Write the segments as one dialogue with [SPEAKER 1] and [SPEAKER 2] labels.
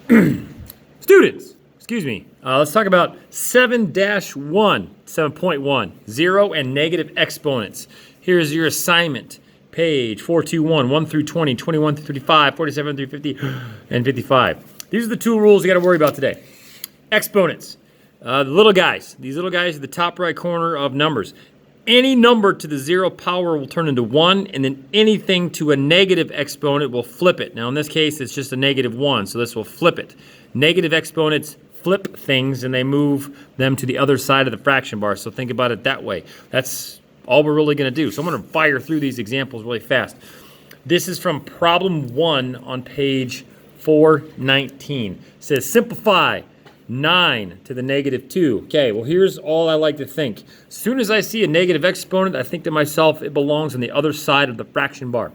[SPEAKER 1] Students, excuse me. Let's talk about 7-1, 0 and negative exponents. Here's your assignment. Page 421, 1 through 20, 21 through 35, 47 through 50, and 55. These are the two rules you got to worry about today. Exponents. The little guys. These little guys are the top right corner of numbers. Any number to the 0 power will turn into 1, and then anything to a negative exponent will flip it. Now, in this case, it's just a -1, so this will flip it. Negative exponents flip things, and they move them to the other side of the fraction bar, so think about it that way. That's all we're really going to do. So I'm going to fire through these examples really fast. This is from problem 1 on page 419. It says, simplify 9 to the -2. Okay, well, here's all I like to think. As soon as I see a negative exponent, I think to myself, it belongs on the other side of the fraction bar.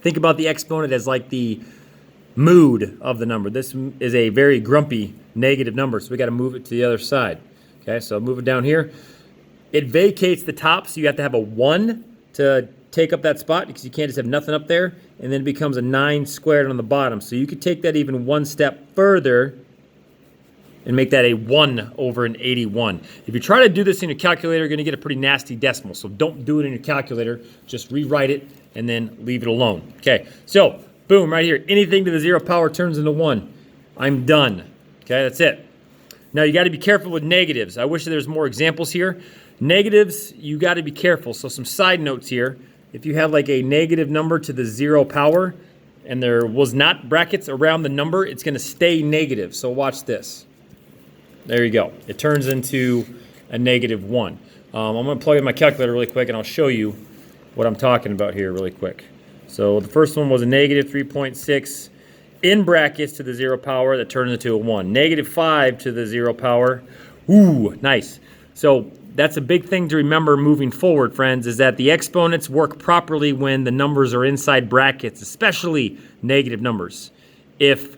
[SPEAKER 1] Think about the exponent as like the mood of the number. This is a very grumpy negative number, so we got to move it to the other side. Okay, so move it down here. It vacates the top, so you have to have a 1 to take up that spot because you can't just have nothing up there, and then it becomes a 9 squared on the bottom. So you could take that even one step further and make that a 1 over an 81. If you try to do this in your calculator, you're going to get a pretty nasty decimal. So don't do it in your calculator. Just rewrite it and then leave it alone. Okay, so boom, right here. Anything to the 0 power turns into 1. I'm done. Okay, that's it. Now you got to be careful with negatives. I wish there was more examples here. Negatives, you got to be careful. So some side notes here. If you have like a negative number to the 0 power and there was not brackets around the number, it's going to stay negative. So watch this. There you go. It turns into a -1. I'm going to plug in my calculator really quick, and I'll show you what I'm talking about here really quick. So the first one was a -3.6 in brackets to the 0 power that turns into a 1. -5 to the 0 power. Ooh, nice. So that's a big thing to remember moving forward, friends, is that the exponents work properly when the numbers are inside brackets, especially negative numbers. If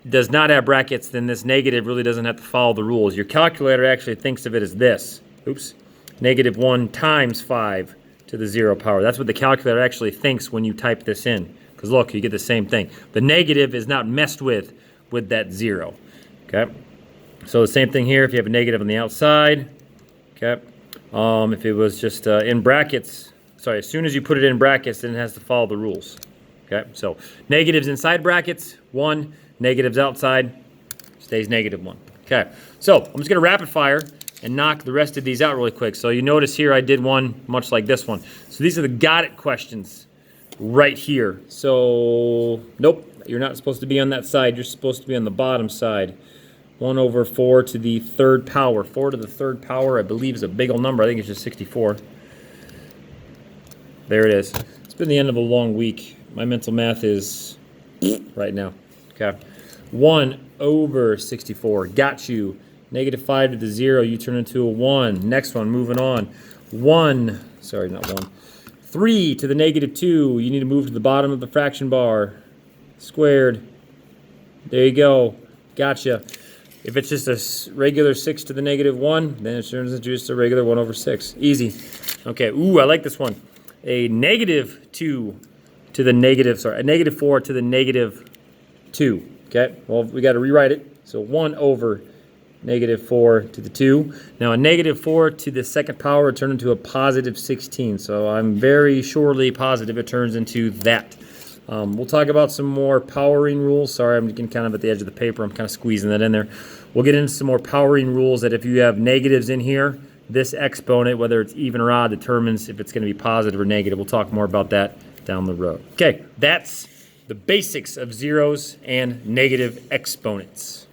[SPEAKER 1] does not have brackets, then this negative really doesn't have to follow the rules. Your calculator actually thinks of it as this. Oops. -1 times 5 to the 0 power. That's what the calculator actually thinks when you type this in. Because look, you get the same thing. The negative is not messed with that 0. Okay. So the same thing here if you have a negative on the outside. Okay. If it was just in brackets, sorry, as soon as you put it in brackets, then it has to follow the rules. Okay. So negatives inside brackets, 1. Negatives outside, stays -1. Okay, so I'm just going to rapid fire and knock the rest of these out really quick. So you notice here I did one much like this one. So these are the got it questions right here. So, nope, you're not supposed to be on that side. You're supposed to be on the bottom side. 1 over 4 to the 3rd power. 4 to the 3rd power, I believe, is a big old number. I think it's just 64. There it is. It's been the end of a long week. My mental math is right now. Okay, 1 over 64, got you. -5 to the 0, you turn into a 1. Next one, moving on. 1, sorry, not 1. 3 to the -2, you need to move to the bottom of the fraction bar. Squared. There you go, gotcha. If it's just a regular 6 to the -1, then it turns into just a regular 1 over 6. Easy. Okay, ooh, I like this one. A -2 to the a -4 to the -2. Okay, well, we got to rewrite it. So 1 over -4 to the 2. Now, a -4 to the 2nd power turned into a +16. So I'm very surely positive it turns into that. We'll talk about some more powering rules. Sorry, I'm getting kind of at the edge of the paper. I'm kind of squeezing that in there. We'll get into some more powering rules that if you have negatives in here, this exponent, whether it's even or odd, determines if it's going to be positive or negative. We'll talk more about that down the road. Okay, that's the basics of zeros and negative exponents.